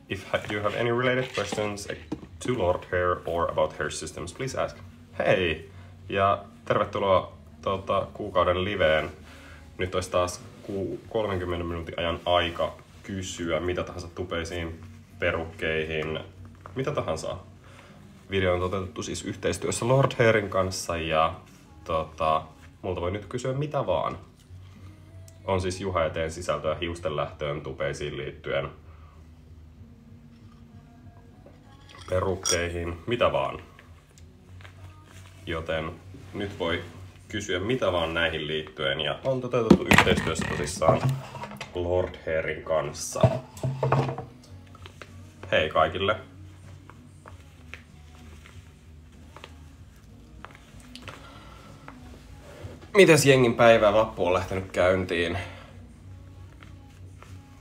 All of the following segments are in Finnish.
If you have any related questions to Lord Hair or about hair systems, please ask. Hei! Ja tervetuloa kuukauden liveen. Nyt olisi taas 30 minuutin ajan aika kysyä mitä tahansa tupeisiin, perukkeihin, mitä tahansa. Video on toteutettu siis yhteistyössä Lord Hairin kanssa ja multa voi nyt kysyä mitä vaan. On siis Juha ja teen sisältöä hiusten lähtöön, tupeisiin liittyen, perukkeihin, mitä vaan. Joten nyt voi kysyä mitä vaan näihin liittyen ja on toteutettu yhteistyössä tosissaan Lord Hairin kanssa. Hei kaikille! Mites jengin päivä vappu on lähtenyt käyntiin?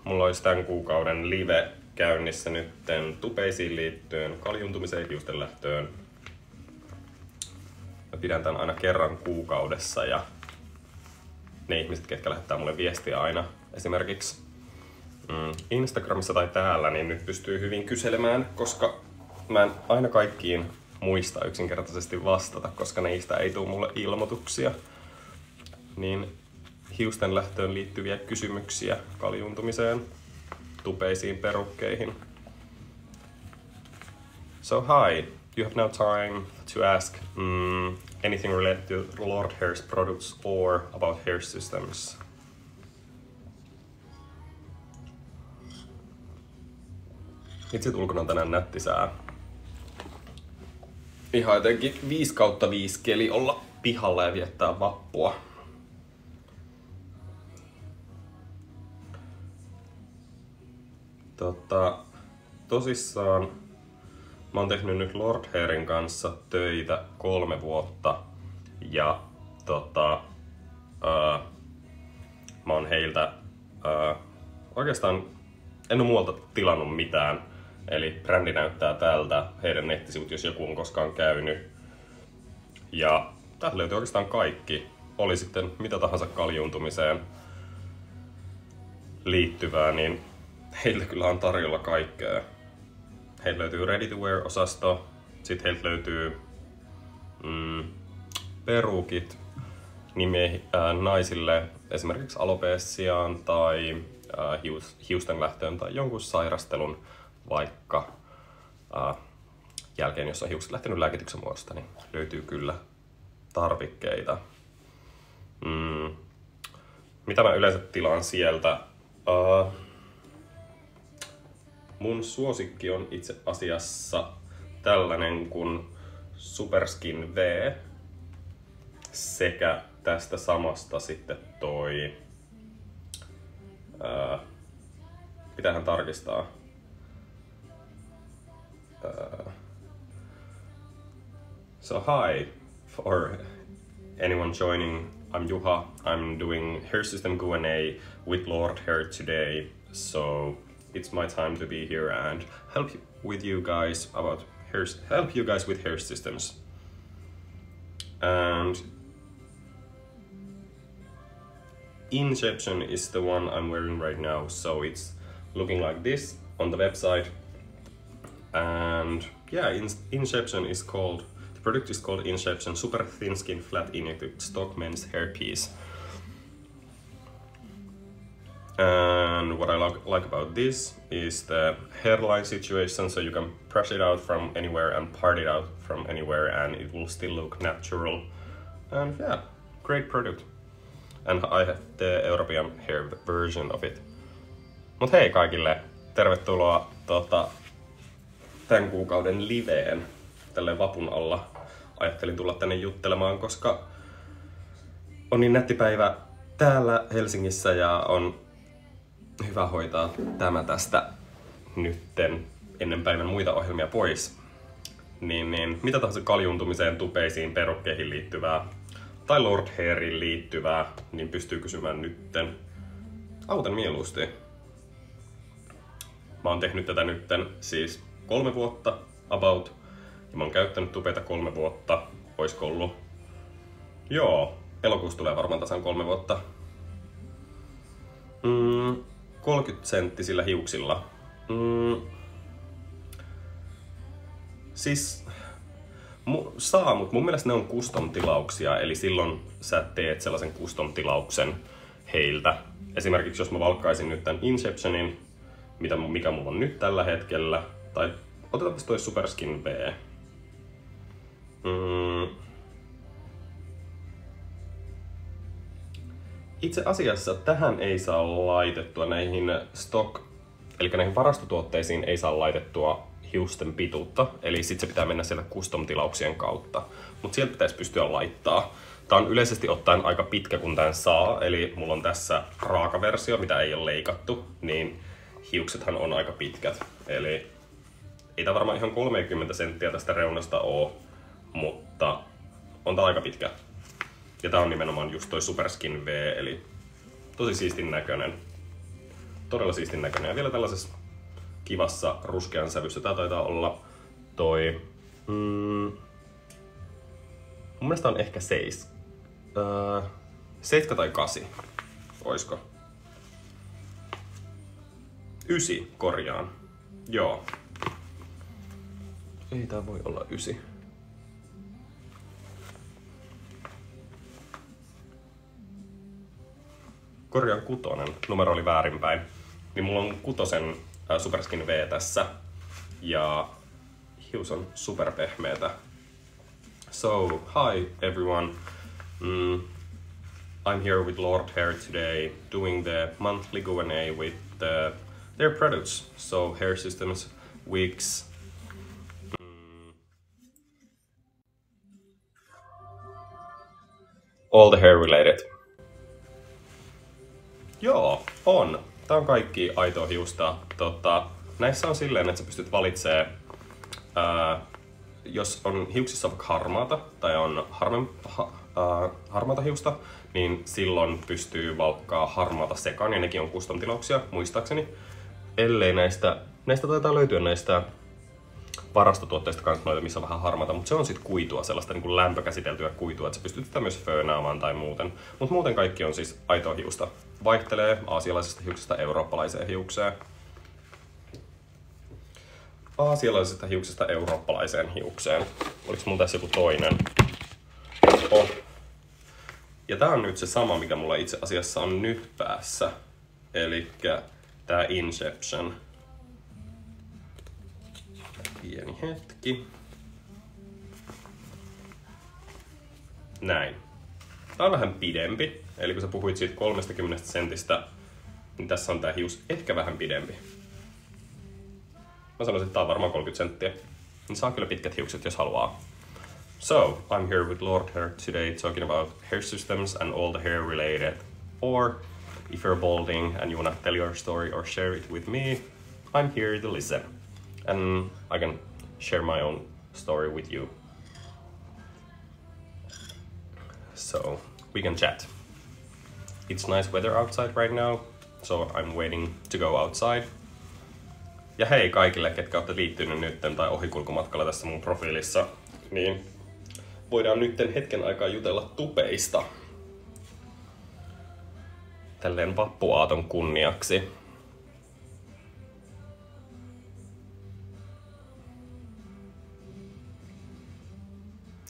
Mulla olisi tämän kuukauden live käynnissä nytten tupeisiin liittyen, kaljuntumiseen, hiusten lähtöön. Mä pidän tän aina kerran kuukaudessa ja ne ihmiset, ketkä lähettää mulle viestiä aina esimerkiksi Instagramissa tai täällä, niin nyt pystyy hyvin kyselemään, koska mä en aina kaikkiin muista yksinkertaisesti vastata, koska niistä ei tule mulle ilmoituksia. Niin hiusten lähtöön liittyviä kysymyksiä kaljuntumiseen, tupeisiin, perukkeihin. So hi, you have now time to ask anything related to Lord Hair's products or about hair systems. Itse ulkona on tänään nätti sää. Ihan jotenkin 5/5 keli olla pihalla ja viettää vappua. Tosissaan mä oon tehnyt nyt Lord Hairin kanssa töitä 3 vuotta ja mä oon heiltä oikeastaan en oo muualta tilannut mitään. Eli brändi näyttää tältä, heidän nettisivut, jos joku on koskaan käynyt. Ja täältä löytyy oikeastaan kaikki. Oli sitten mitä tahansa kaljuntumiseen liittyvää, niin heiltä kyllä on tarjolla kaikkea. Heiltä löytyy ready to wear -osasto, sitten heiltä löytyy perukit naisille esimerkiksi alopeciaan tai hiusten lähtöön tai jonkun sairastelun vaikka jälkeen, jos on hiukset lähtenyt lääkityksen muodosta, niin löytyy kyllä tarvikkeita. Mitä mä yleensä tilaan sieltä? Mun suosikki on itse asiassa tällainen kuin Superskin V sekä tästä samasta sitten toi pitäähän tarkistaa. So hi for anyone joining. I'm Juha. I'm doing hair system Q&A with Lord Hair today. So it's my time to be here and help you guys with hair systems. And Inception is the one I'm wearing right now, so it's looking like this on the website. And yeah, Inception is called, the product is called Inception Super Thin Skin Flat Injected Stock Men's Hair Piece. And what I like about this is the hairline situation, so you can brush it out from anywhere and part it out from anywhere and it will still look natural. And yeah, great product. And I have the European hair version of it. Mut hei kaikille, tervetuloa tämän kuukauden liveen tälleen vapun alla. Ajattelin tulla tänne juttelemaan, koska on niin nätti päivä täällä Helsingissä ja on hyvä hoitaa tämä tästä nytten ennen päivän muita ohjelmia pois. Niin mitä tahansa kaljuntumiseen, tupeisiin, perukkeihin liittyvää tai Lord Hairiin liittyvää, niin pystyy kysymään nytten. Autan mieluusti. Mä oon tehnyt tätä nytten siis 3 vuotta about. Ja mä oon käyttänyt tupeita 3 vuotta. Oisko ollut? Joo, elokuussa tulee varmaan tasan 3 vuotta. 30 senttisillä hiuksilla. Siis saa, mutta mun mielestä ne on custom-tilauksia, eli silloin sä teet sellaisen custom-tilauksen heiltä. Esimerkiksi jos mä valkkaisin nyt tämän Inceptionin, mikä mulla on nyt tällä hetkellä, tai otetaan toi Superskin V. Itse asiassa tähän ei saa laitettua näihin eli näihin varastotuotteisiin ei saa laitettua hiusten pituutta, eli sit se pitää mennä sieltä custom-tilauksien kautta. Mutta sieltä pitäisi pystyä laittaa. Tää on yleisesti ottaen aika pitkä kun tän saa, eli mulla on tässä raakaversio, mitä ei ole leikattu, niin hiuksethan on aika pitkät. Eli ei tää varmaan ihan 30 senttiä tästä reunasta oo, mutta on tää aika pitkä. Ja tää on nimenomaan just toi Superskin V, eli tosi siistin näköinen. Todella siistin näköinen. Ja vielä tällaisessa kivassa ruskean sävyssä. Tää taitaa olla toi... mun mielestä on ehkä 7 tai 8. Oisko? 9 korjaan. Joo. Ei tää voi olla 9. Korjaan 6. Numero oli väärinpäin. Niin mulla on 6 Superskin V tässä. Ja hius on superpehmeetä. So, hi everyone. I'm here with Lord Hair today, doing the monthly Q&A with their products. So, hair systems, wigs. All the hair related. Joo, on. Tää on kaikki aitoa hiusta. Näissä on silleen, että sä pystyt valitsemaan, jos on hiuksissa vaikka harmaata tai on harmaata hiusta, niin silloin pystyy valkkaa harmaata sekaan, ja nekin on custom-tilauksia, muistaakseni. Ellei näistä taitaa löytyä näistä varastotuotteista kanssa noita, missä on vähän harmaata, mutta se on sit kuitua, sellaista niin kuin lämpökäsiteltyä kuitua, että sä pystyt sitä myös föönaamaan tai muuten. Mutta muuten kaikki on siis aitoa hiusta. Vaihtelee aasialaisesta hiuksesta eurooppalaiseen hiukseen. Aasialaisesta hiuksesta eurooppalaiseen hiukseen. Oliko mulla tässä joku toinen? Oh. Ja tää on nyt se sama, mikä mulla itse asiassa on nyt päässä. Elikkä tää Inception. Pieni hetki. Näin. Tää on vähän pidempi. Eli kun sä puhuit siitä 30 sentistä, niin tässä on tää hius ehkä vähän pidempi. Mä sanoisin, että tää on varmaan 30 senttiä. Niin saa kyllä pitkät hiukset, jos haluaa. So, I'm here with Lord Hair today talking about hair systems and all the hair related. Or, if you're balding and you wanna tell your story or share it with me, I'm here to listen. And I can share my own story with you. So, we can chat. It's nice weather outside right now, so I'm waiting to go outside. Ja hei kaikille, ketkä olette liittynyt nytten tai ohikulkumatkalla tässä mun profiilissa, niin voidaan nytten hetken aikaa jutella tupeista. Tälleen vappuaaton kunniaksi.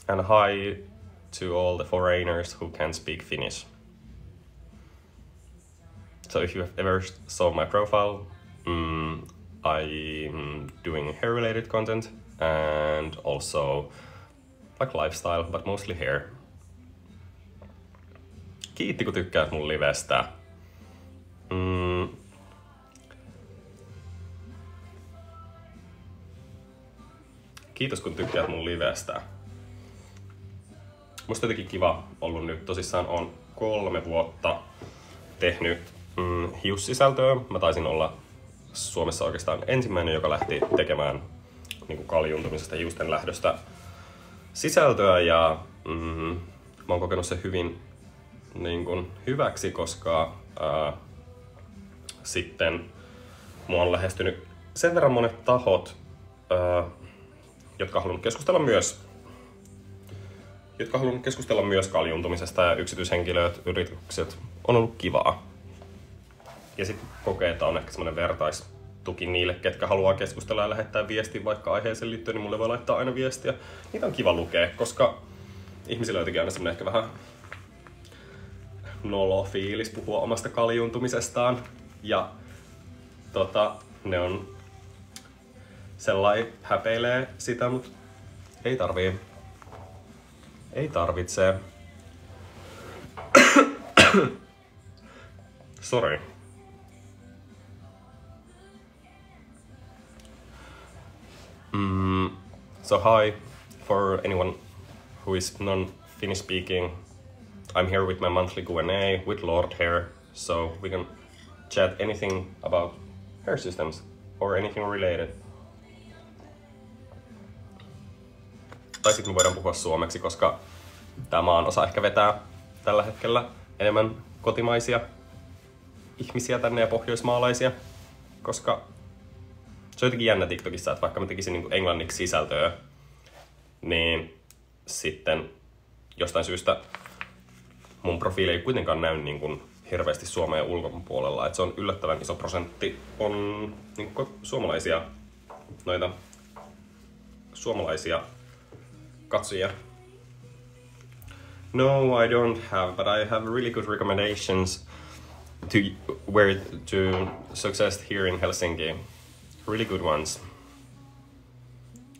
And hi to all the foreigners who can't speak Finnish. So if you have ever saw my profile, I'm doing hair-related content and also like lifestyle, but mostly hair. Kiitti kun tykkäät mun livestä. Kiitos kun tykkäät mun livestä. Musta jotenkin kiva ollut nyt. Tosissaan on 3 vuotta tehnyt hiussisältöä. Mä taisin olla Suomessa oikeastaan ensimmäinen, joka lähti tekemään niin kuin kaljuntumisesta hiusten lähdöstä sisältöä. Ja mä oon kokenut se hyvin niin kuin hyväksi, koska sitten mua on lähestynyt sen verran monet tahot, jotka halunnut keskustella myös kaljuntumisesta, ja yksityishenkilöt, yritykset on ollut kivaa. Ja sitten kokee, että on ehkä semmoinen tuki niille, ketkä haluaa keskustella ja lähettää viestin vaikka aiheeseen liittyen, niin mulle voi laittaa aina viestiä. Niitä on kiva lukea, koska ihmisillä on jotenkin aina semmoinen ehkä vähän nolo fiilis puhua omasta kaljuuntumisestaan. Ja ne on sellainen häpeilee sitä, mutta ei tarvii. Ei tarvitse. Sorry. So hi, for anyone who is non-Finnish speaking, I'm here with my monthly Q&A with Lord Hair, so we can chat anything about hair systems or anything related. Tai sitten me voidaan puhua suomeksi, koska tämä maan osa ehkä vetää tällä hetkellä enemmän kotimaisia ihmisiä tänne ja pohjoismaalaisia, koska se on jotenkin jännä TikTokissa, että vaikka mä tekisin niin kuin englanniksi sisältöä, niin sitten jostain syystä mun profiili ei kuitenkaan näy niin kuin hirveästi Suomen ulkopuolella. Että se on yllättävän iso prosentti on niin kuin suomalaisia katsojia. No, I don't have, but I have really good recommendations to success here in Helsinki. Really good ones.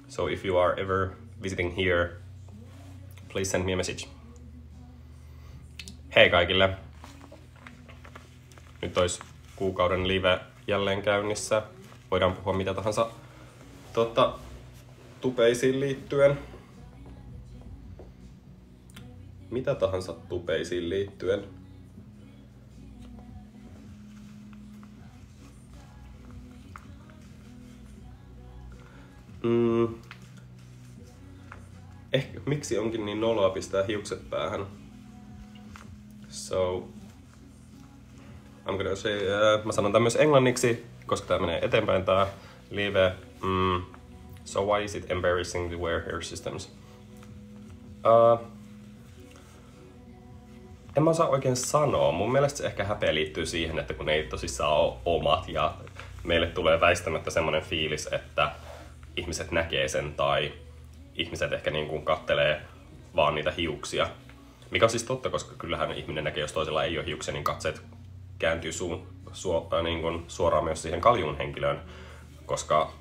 So if you are ever visiting here, please send me a message. Hei kaikille! Nyt olisi kuukauden live jälleen käynnissä. Voidaan puhua mitä tahansa tupeisiin liittyen. Mitä tahansa tupeisiin liittyen. Ehkä miksi onkin niin noloa pistää hiukset päähän? So, I'm gonna say, mä sanon tämän myös englanniksi, koska tää menee eteenpäin tää live. So why is it embarrassing to wear hair systems? En mä osaa oikein sanoa. Mun mielestä se ehkä häpeä liittyy siihen, että kun ne ei tosissaan ole omat ja meille tulee väistämättä semmonen fiilis, että ihmiset näkee sen tai ihmiset ehkä niin kuin kattelee vaan niitä hiuksia. Mikä on siis totta, koska kyllähän ihminen näkee, jos toisella ei ole hiuksia, niin katseet kääntyy niin kuin suoraan myös siihen kaljun henkilöön, koska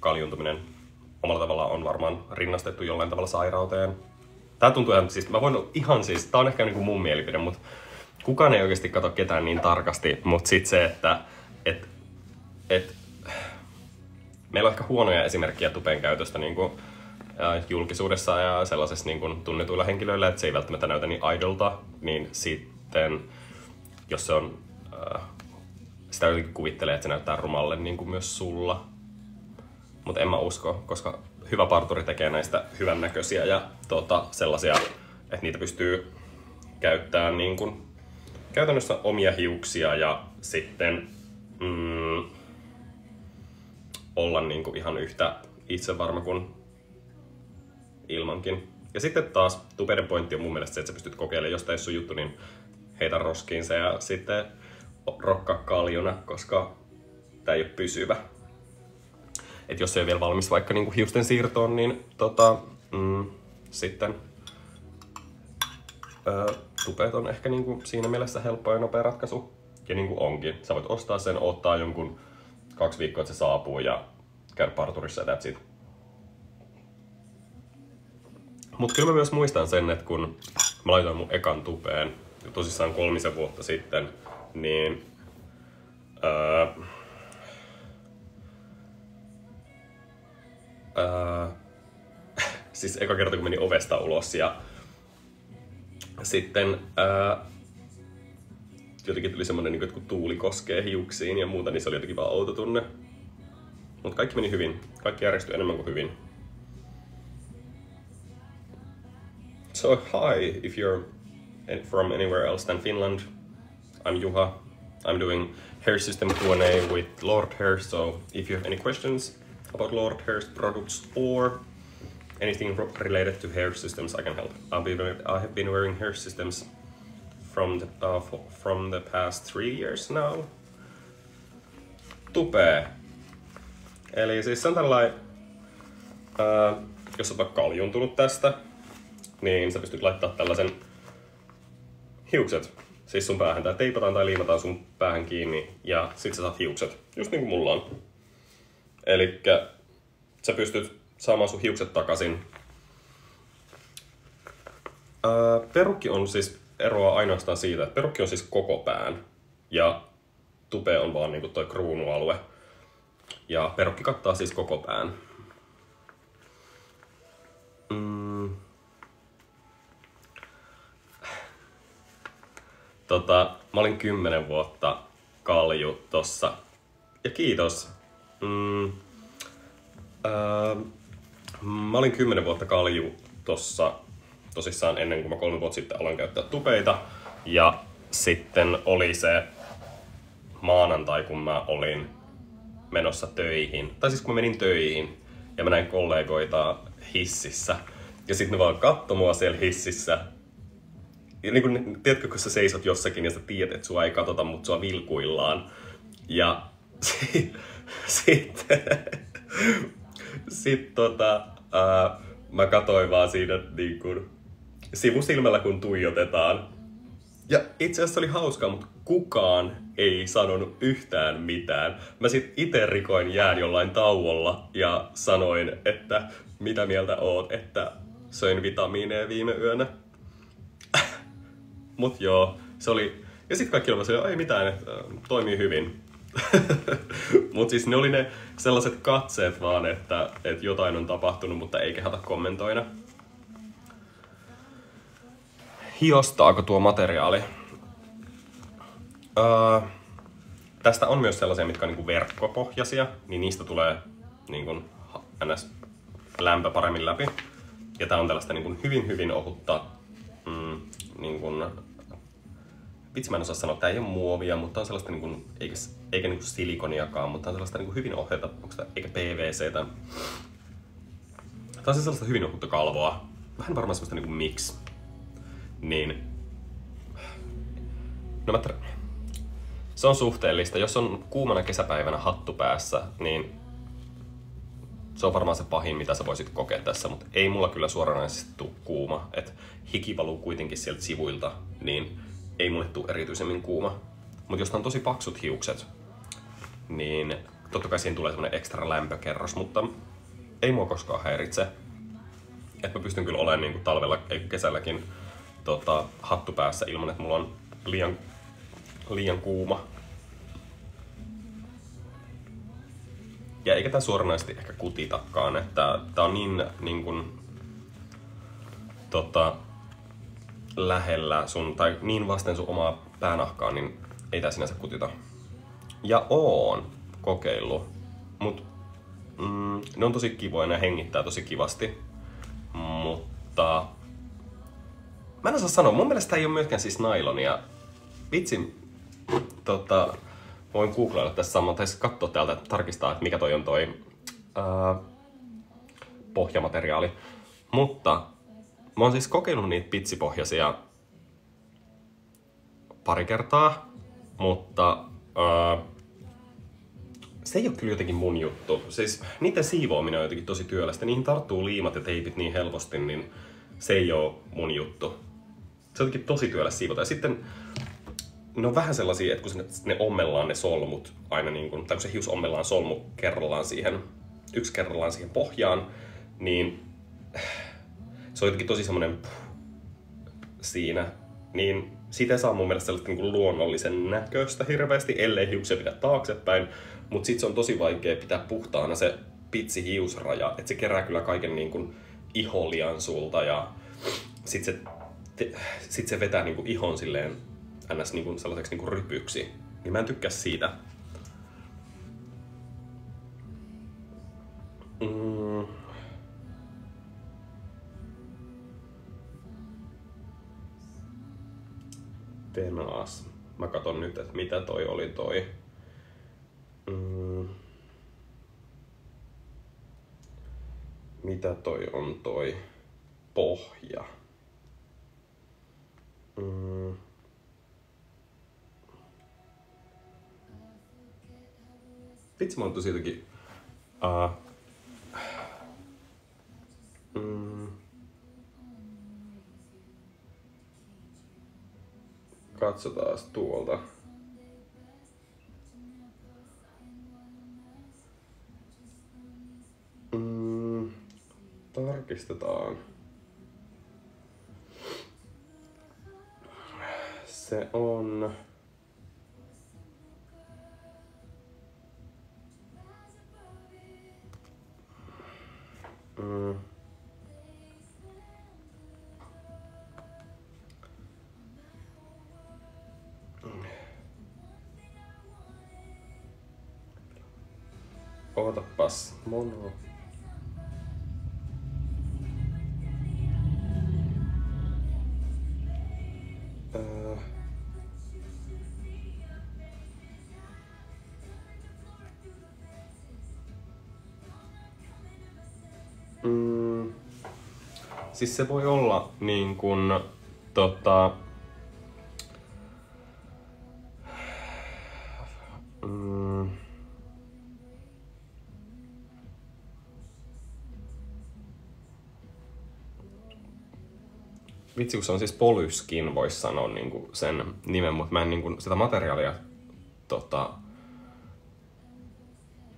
kaljuntuminen omalla tavalla on varmaan rinnastettu jollain tavalla sairauteen. Tää tuntuu ihan, siis mä voin ihan siis, tää on ehkä niin kuin mun mielipide, mutta kukaan ei oikeasti katso ketään niin tarkasti, mutta sit se, että meillä on ehkä huonoja esimerkkejä tupen käytöstä niin kuin julkisuudessa ja sellaisessa niin kuin tunnetuilla henkilöillä, että se ei välttämättä näytä niin idolta, niin sitten jos se on, sitä jotenkin kuvittelee, että se näyttää rumalle niin kuin myös sulla. Mutta en mä usko, koska hyvä parturi tekee näistä hyvännäköisiä ja sellaisia, että niitä pystyy käyttämään niin kuin käytännössä omia hiuksia ja sitten olla niin kuin ihan yhtä itsevarma kuin ilmankin. Ja sitten taas tupeiden pointti on mun mielestä se, että sä pystyt kokeilemaan, jos tää ei sun juttu, niin heitä roskiin se ja sitten rokkaa kaljuna, koska tää ei ole pysyvä. Et jos ei ole vielä valmis vaikka niinku hiusten siirtoon, niin sitten tupeet on ehkä niinku siinä mielessä helppo ja nopea ratkaisu. Ja niinku onkin. Sä voit ostaa sen, ottaa jonkun 2 viikkoa, että se saapuu ja käydä parturissa ja that's it. Mut kyllä mä myös muistan sen, että kun mä laitoin mun ekan tupeen, tosissaan 3 vuotta sitten, niin siis eka kerta kun menin ovesta ulos ja sitten jotenkin tuli semmonen, että kun tuuli koskee hiuksiin ja muuta, niin se oli jotenkin vaan outo tunne. Mut kaikki meni hyvin. Kaikki järjestyi enemmän kuin hyvin. So hi, if you're from anywhere else than Finland, I'm Juha. I'm doing hair system Q&A with Lord Hair, so if you have any questions about Lord Hair's products or anything related to hair systems, I can help. I have been wearing hair systems from the past 3 years now. Tupee. Eli siis se on tällainen, jos olet vaikka kaljuntunut tästä, niin sä pystyt laittaa tällaisen hiukset siis sun päähän. Tää teipataan tai liimataan sun päähän kiinni ja sit sä saat hiukset. Just niin kuin mulla on. Elikkä sä pystyt saamaan sun hiukset takaisin. Perukki on siis eroa ainoastaan siitä, että perukki on siis koko pään. Ja tupe on vaan niinku toi kruunualue. Ja perukki kattaa siis koko pään. Mä olin 10 vuotta kalju tossa. Ja kiitos. Mä olin 10 vuotta kalju tossa tosissaan ennen kuin mä 3 vuotta sitten aloin käyttää tupeita. Ja sitten oli se maanantai, kun mä olin menossa töihin. Tai siis kun mä menin töihin ja mä näin kollegoita hississä. Ja sit ne vaan katsoi mua siellä hississä. Ja niin kun, tiedätkö, kun sä seisot jossakin ja sä tiedät, että sua ei katsota, mutta sua vilkuillaan. Ja sitten mä katoin vaan siinä niin kun, sivusilmällä, kun tuijotetaan. Ja itse asiassa oli hauskaa, mutta kukaan ei sanonut yhtään mitään. Mä sit ite rikoin jään jollain tauolla ja sanoin, että mitä mieltä oot, että söin vitamiineja viime yönä. Mut joo, se oli... Ja sit kaikki oli ei mitään, että toimii hyvin. Mut siis ne oli ne sellaiset katseet vaan, että jotain on tapahtunut, mutta ei kehata kommentoida. Hiostaako tuo materiaali? Tästä on myös sellaisia, mitkä on niinku verkkopohjaisia, niin niistä tulee niinku ns. Lämpö paremmin läpi. Ja tää on tällaista niinku hyvin ohutta niinku, vitsi mä en osaa sanoa, että tää ei ole muovia, mutta on sellaista niinku, eikä niinku silikoniakaan, mutta on sellaista niinku hyvin ohjata, eikä PVCtä. Tää on sellaista hyvin ohutta kalvoa. Vähän varmaan sellaista niinku mix. Niin. No se on suhteellista. Jos on kuumana kesäpäivänä hattu päässä, niin se on varmaan se pahin, mitä sä voisit kokea tässä, mutta ei mulla kyllä suoranaisesti tuu kuuma. Et hiki valuu kuitenkin sieltä sivuilta, niin ei mulle tuu erityisemmin kuuma. Mutta jos on tosi paksut hiukset, niin totta kai siihen tulee semmonen ekstra lämpökerros, mutta ei mua koskaan häiritse. Et mä pystyn kyllä olemaan niinku talvella eikä kesälläkin hattu päässä ilman, että mulla on liian kuuma. Ja eikä tää suoranaisesti ehkä kutitakaan, että tää on niin kuin, lähellä sun, tai niin vasten sun omaa päänahkaa, niin ei tää sinänsä kutita. Ja oon kokeillut, mut ne on tosi kivoja, ne hengittää tosi kivasti, mutta mä en osaa sanoa, mun mielestä ei ole myöskään siis nailonia. Vitsi, voin googlailla tässä saman, tai katsoa täältä, tarkistaa, että mikä toi on toi pohjamateriaali. Mutta mä oon siis kokeillut niitä pitsipohjaisia pari kertaa, mutta se ei ole kyllä jotenkin mun juttu. Siis niiden siivoaminen on jotenkin tosi työlästä. Niihin tarttuu liimat ja teipit niin helposti, niin se ei ole mun juttu. Se on jotenkin tosi työläs siivota. Ja sitten ne on vähän sellaisia, että kun ne ommellaan ne solmut aina niin kuin, tai kun se hius ommellaan solmu yksi kerrallaan siihen pohjaan, niin se on jotenkin tosi semmonen siinä. Niin siitä ei saa mun mielestä sellaista niin kuin luonnollisen näköistä hirveästi, ellei hiuksia pidä taaksepäin. Mut sit se on tosi vaikea pitää puhtaana se pitsi hiusraja, että se kerää kyllä kaiken niin kuin iholian sulta ja sit se vetää niin kuin ihon silleen ns. Niin kuin sellaiseksi niin kuin rypyksi. Niin mä en tykkää siitä. Tenaas. Mä katon nyt, että mitä toi oli toi. Mitä toi on toi pohja? Vitsi, mä oon tosi jotenkin Katsotaan tuolta. Tarkistetaan. Se on... Ootapas, mono. Siis se voi olla niin kuin vitsi, kun se on siis Polyskin, vois sanoa niinku sen nimen, mutta mä en niinku sitä materiaalia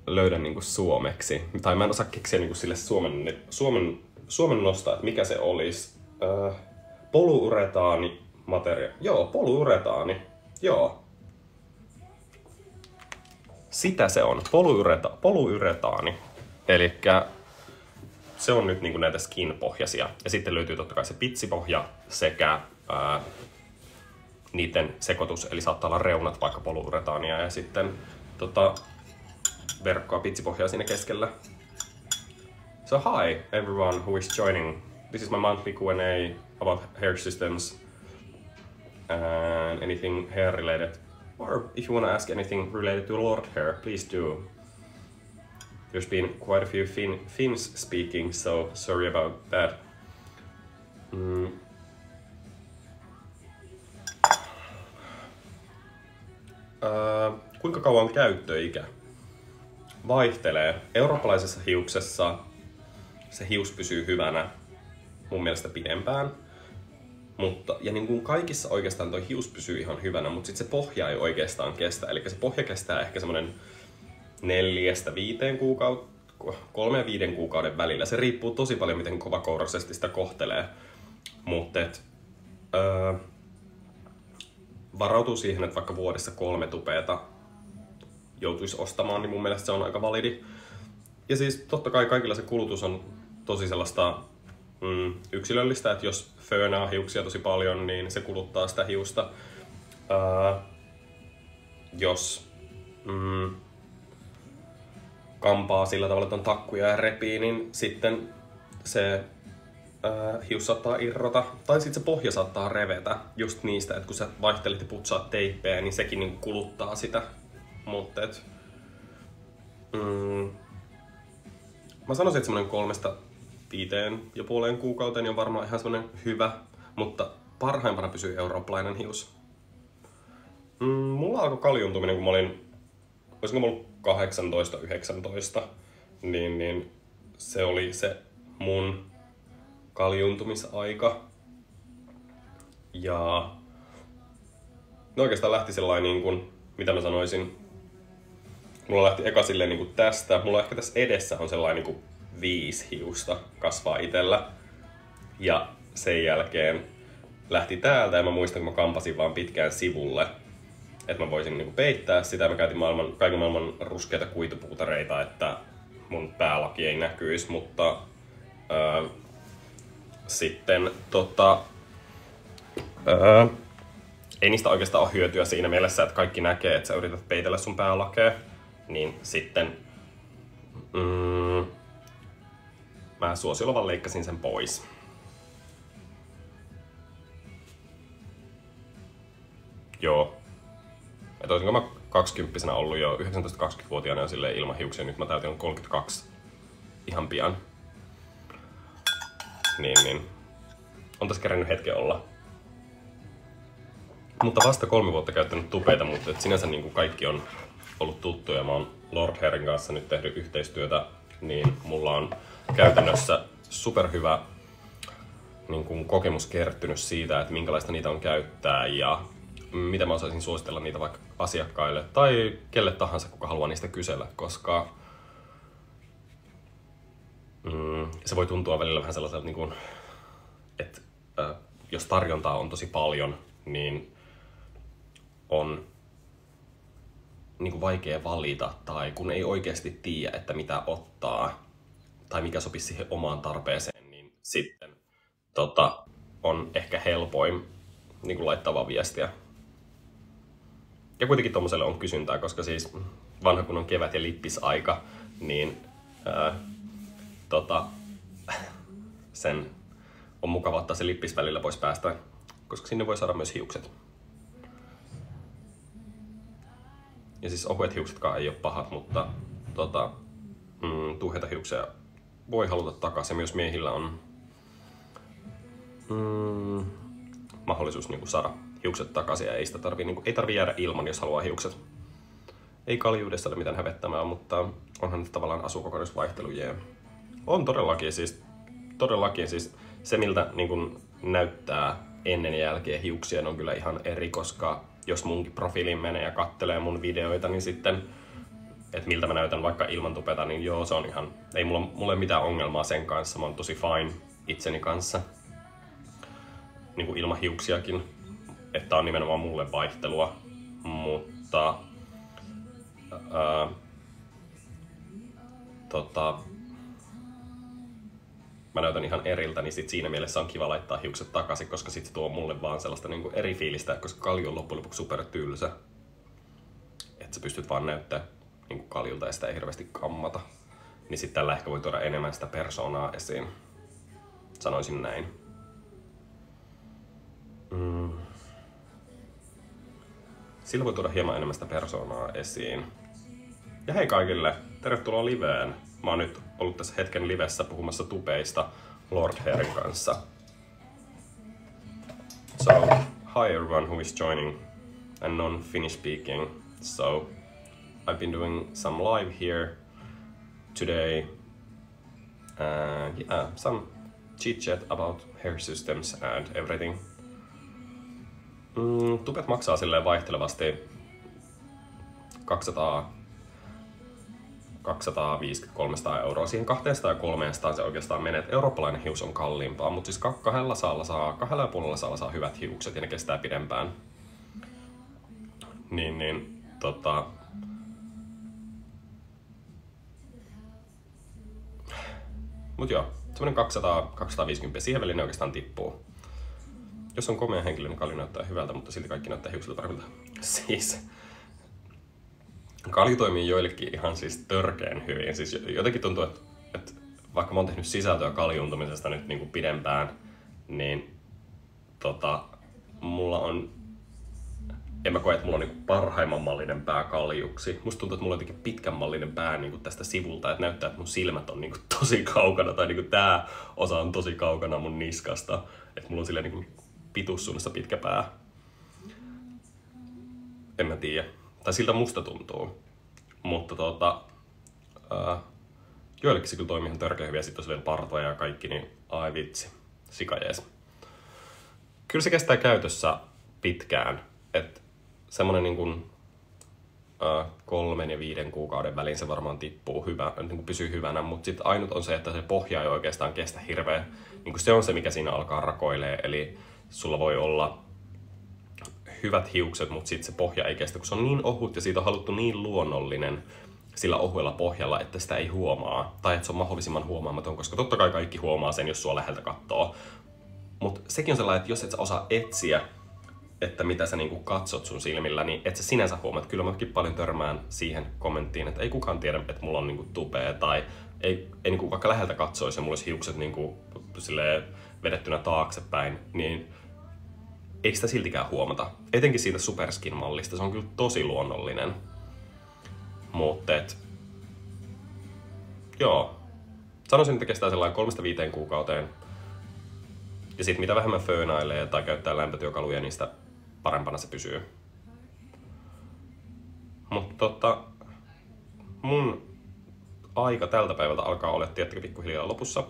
löydä niinku suomeksi. Tai mä en osaa keksiä niinku sille suomen nostaa, että mikä se olisi. Polyuretaani materiaali. Joo, polyuretaani. Joo. Sitä se on. Polyuretaani. Elikkä se on nyt niinku näitä skin-pohjaisia. Ja sitten löytyy totta kai se pitsipohja sekä niiden sekoitus. Eli saattaa olla reunat vaikka polyuretaania ja sitten verkkoa pitsipohjaa siinä keskellä. So hi everyone who is joining. This is my monthly Q&A about hair systems and anything hair related. Or if you want to ask anything related to Lord hair, please do. There's been quite a few Finns speaking, so sorry about that. Kuinka kauan käyttöikä? Vaihtelee. Eurooppalaisessa hiuksessa se hius pysyy hyvänä mun mielestä pidempään. Ja niin kuin kaikissa oikeastaan toi hius pysyy ihan hyvänä, mutta sit se pohja ei oikeastaan kestä. Eli se pohja kestää ehkä semmonen 4-5 kuukautta, 3-5 kuukauden välillä. Se riippuu tosi paljon, miten kovakouraisesti sitä kohtelee. Mutta varautuu siihen, että vaikka vuodessa 3 tupeeta joutuisi ostamaan, niin mun mielestä se on aika validi. Ja siis totta kai kaikilla se kulutus on tosi sellaista yksilöllistä, että jos föönaa hiuksia tosi paljon, niin se kuluttaa sitä hiusta. Jos kampaa sillä tavalla, että on takkuja ja repii, niin sitten se hius saattaa irrota. Tai sitten se pohja saattaa revetä just niistä, että kun sä vaihtelet ja putsaat teippeä, niin sekin niin kuluttaa sitä. Mutta mä sanoisin, että semmonen 3-5,5 kuukauteen on varmaan ihan semmonen hyvä, mutta parhaimpana pysyy eurooppalainen hius. Mulla alkoi kaljuntuminen, kun mä olin, olisiko mä ollut 18-19, niin se oli se mun kaljuntumisaika. Ja no oikeastaan lähti sellainen niin kuin, mitä mä sanoisin, mulla lähti eka silleen niin kuin tästä, mulla ehkä tässä edessä on sellainen niin kuin 5 hiusta kasvaa itellä. Ja sen jälkeen lähti täältä ja mä muistan, kun mä kampasin vaan pitkään sivulle, että mä voisin niinku peittää sitä. Mä käytin kaiken maailman ruskeita kuitupuutareita, että mun päälaki ei näkyisi, mutta sitten ei niistä oikeastaan ole hyötyä siinä mielessä, että kaikki näkee, että sä yrität peitellä sun päälakea, niin sitten mä suosiolla vaan leikkasin sen pois. Joo. Että olisinko mä 20-vuotiaana ollut jo 19-20-vuotiaana silleen ilman hiuksia, nyt mä täytin 32 ihan pian. Niin. On tässä kerännyt hetken olla. Mutta vasta 3 vuotta käyttänyt tupeita, mutta sinänsä niin kuin kaikki on ollut tuttuja. Mä oon Lord Hairin kanssa nyt tehnyt yhteistyötä, niin mulla on käytännössä superhyvä niin kuin kokemus kertynyt siitä, että minkälaista niitä on käyttää ja mitä mä osaisin suositella niitä vaikka asiakkaille tai kelle tahansa, kuka haluaa niistä kysellä, koska se voi tuntua välillä vähän sellaiselta, niin kuin, että jos tarjontaa on tosi paljon, niin on niin kuin vaikea valita tai kun ei oikeasti tiedä, että mitä ottaa tai mikä sopisi siihen omaan tarpeeseen, niin sitten on ehkä helpoin niin kuin laittaa vaan viestiä. Ja kuitenkin tommoselle on kysyntää, koska siis vanha kun on kevät ja lippisaika, niin sen on mukava ottaa se lippis välillä pois päästä, koska sinne voi saada myös hiukset. Ja siis ohuet hiuksetkaan ei ole pahat, mutta tuheita hiuksia voi haluta takaisin. Myös miehillä on mahdollisuus niin kuin saada hiukset takaisin ja ei tarvii jäädä ilman, jos haluaa hiukset. Ei kaljuudessa ole mitään hävettämää, mutta onhan nyt tavallaan asukokonaisvaihtelu jää. On todellakin siis se miltä niin kuin näyttää ennen ja jälkeen hiuksia on kyllä ihan eri, koska jos munkin profiiliin menee ja kattelee mun videoita, niin sitten, että miltä mä näytän vaikka ilman tupeta, niin joo, se on ihan, ei mulla mitään ongelmaa sen kanssa, mä oon tosi fine itseni kanssa, niin kuin ilman hiuksiakin, että on nimenomaan mulle vaihtelua, mutta mä näytän ihan eriltä, niin sit siinä mielessä on kiva laittaa hiukset takaisin, koska sit se tuo mulle vaan sellaista niinku eri fiilistä, koska kalju on loppujen lopuksi super tylsä. Että sä pystyt vaan näyttää niinku kaljulta ja sitä ei hirveästi kammata. Niin sit tällä ehkä voi tuoda enemmän sitä persoonaa esiin. Sanoisin näin. Sillä voi tuoda hieman enemmän sitä persoonaa esiin. Ja hei kaikille, tervetuloa liveen. Mä oon nyt ollut tässä hetken livessä puhumassa tupeista Lord Hairin kanssa. So, hi everyone who is joining and non-Finnish speaking. So, I've been doing some live here today. Yeah, some chit-chat about hair systems and everything. Tupet maksaa silleen vaihtelevasti 250-300 euroa. Siihen 200 ja 300 se oikeastaan menee. Eurooppalainen hius on kalliimpaa, mutta siis kahdella ja puolella saalla saa hyvät hiukset ja ne kestää pidempään. Mut joo, semmonen 200-250 siihen väliin ne oikeastaan tippuu. Jos on komea henkilö, niin kalju näyttää hyvältä, mutta silti kaikki näyttää hiuksilta paremmalta. Siis kalju toimii joillekin ihan siis törkeen hyvin. Siis jotenkin tuntuu, että vaikka mä oon tehnyt sisältöä kaljuuntumisesta nyt niin kuin pidempään, niin mulla on, en mä koe, että mulla on niin parhaimman mallinen pää kaljuksi. Musta tuntuu, että mulla on jotenkin pitkän mallinen pää niin kuin tästä sivulta, että näyttää, että mun silmät on niin kuin tosi kaukana, tai niin kuin tää osa on tosi kaukana mun niskasta. Että mulla on silleen niin kuin pituussuunnassa pitkä pää. En mä tiedä. Tai siltä musta tuntuu. Mutta joillekin se kyllä toimii ihan törkeä hyvin ja sit jos vielä partoja ja kaikki, niin ai vitsi, sikajees. Kyllä se kestää käytössä pitkään. Että semmonen niin kuin 3 ja 5 kuukauden väliin se varmaan tippuu niin kuin pysyy hyvänä, mutta sitten ainut on se, että se pohja ei oikeastaan kestä hirveä. Niin kuin se on se, mikä siinä alkaa rakoilee, eli sulla voi olla hyvät hiukset, mutta sitten se pohja ei kestä, kun se on niin ohut ja siitä on haluttu niin luonnollinen sillä ohuella pohjalla, että sitä ei huomaa. Tai että se on mahdollisimman huomaamaton, koska totta kai kaikki huomaa sen, jos sua läheltä katsoo. Mutta sekin on sellainen, että jos et sä osaa etsiä, että mitä sä niinku katsot sun silmillä, niin et sä sinänsä huomaat. Kyllä mäkin paljon törmään siihen kommenttiin, että ei kukaan tiedä, että mulla on niinku tupea, tai ei niinku vaikka läheltä katsoisi ja mulla olisi hiukset niinku vedettynä taaksepäin, niin eikö sitä siltikään huomata. Etenkin siitä Superskin-mallista, se on kyllä tosi luonnollinen. Mutta joo, sanoisin, että kestää sellainen 3-5 kuukauteen. Ja sit mitä vähemmän föönailee tai käyttää lämpötyökaluja, niin sitä parempana se pysyy. Mutta mun aika tältä päivältä alkaa olla, tiettäkö, pikkuhiljaa lopussa.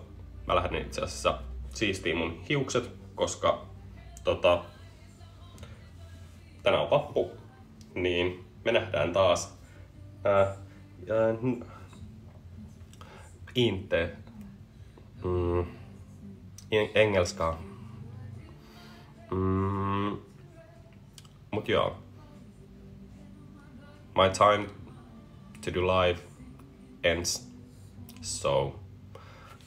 Mä lähden itse asiassa siistiin mun hiukset, koska tänään on vappu, niin me nähdään taas inte engelska. Mut joo. My time to do live ends, so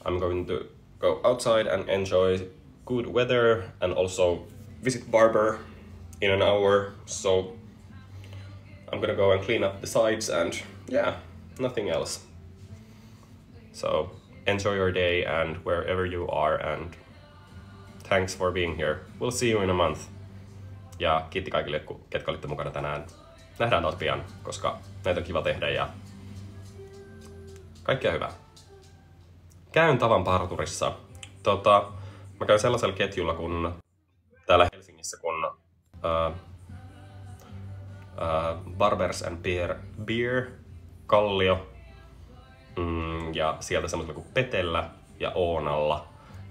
I'm going to go outside and enjoy good weather and also visit barber in an hour, so I'm gonna go and clean up the sides and yeah, nothing else. So enjoy your day and wherever you are, and thanks for being here. We'll see you in a month. Ja kiitti kaikille, ketkä olitte mukana tänään. Nähdään taas pian, koska näitä on kiva tehdä ja kaikkea hyvää. Käyn tavan parturissa. Mä käyn sellaisella ketjulla kun täällä Helsingissä kun Barbers and Beer, Kallio ja sieltä semmoisella kuin Petellä ja Oonalla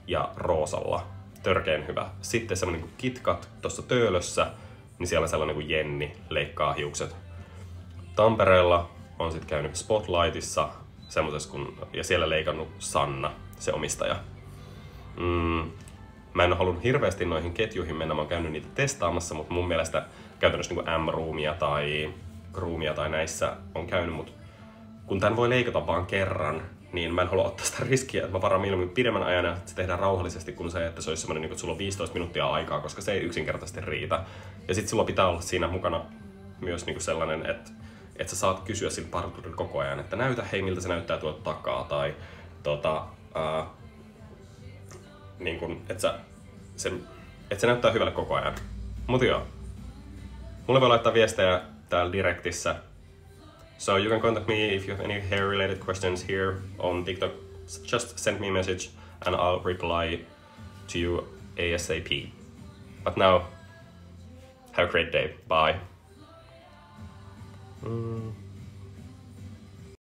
ja Roosalla. Törkeen hyvä. Sitten semmonen kuin KitKat tuossa Töölössä, niin siellä sellainen kuin Jenni leikkaa hiukset. Tampereella on sitten käynyt Spotlightissa semmosessa ja siellä leikannut Sanna, se omistaja. Mä en ole halunnut hirveästi noihin ketjuihin mennä, mä oon käynyt niitä testaamassa, mutta mun mielestä käytännössä niin kuin M-roomia tai Groomia tai näissä on käynyt, mutta kun tän voi leikata vaan kerran, niin mä en halua ottaa sitä riskiä, että mä varaan mieluummin pidemmän ajan, että se tehdään rauhallisesti kuin se, että se olisi semmoinen, että sulla on 15 minuuttia aikaa, koska se ei yksinkertaisesti riitä. Ja sit sulla pitää olla siinä mukana myös niin kuin sellainen, että sä saat kysyä siltä parturille koko ajan, että näytä hei miltä se näyttää tuolta takaa, tai niin kuin, että se näyttää hyvälle koko ajan. Mut joo. Mulle voi laittaa viestejä täällä direktissä. So you can contact me if you have any hair related questions here on TikTok. Just send me a message and I'll reply to you ASAP. But now, have a great day. Bye.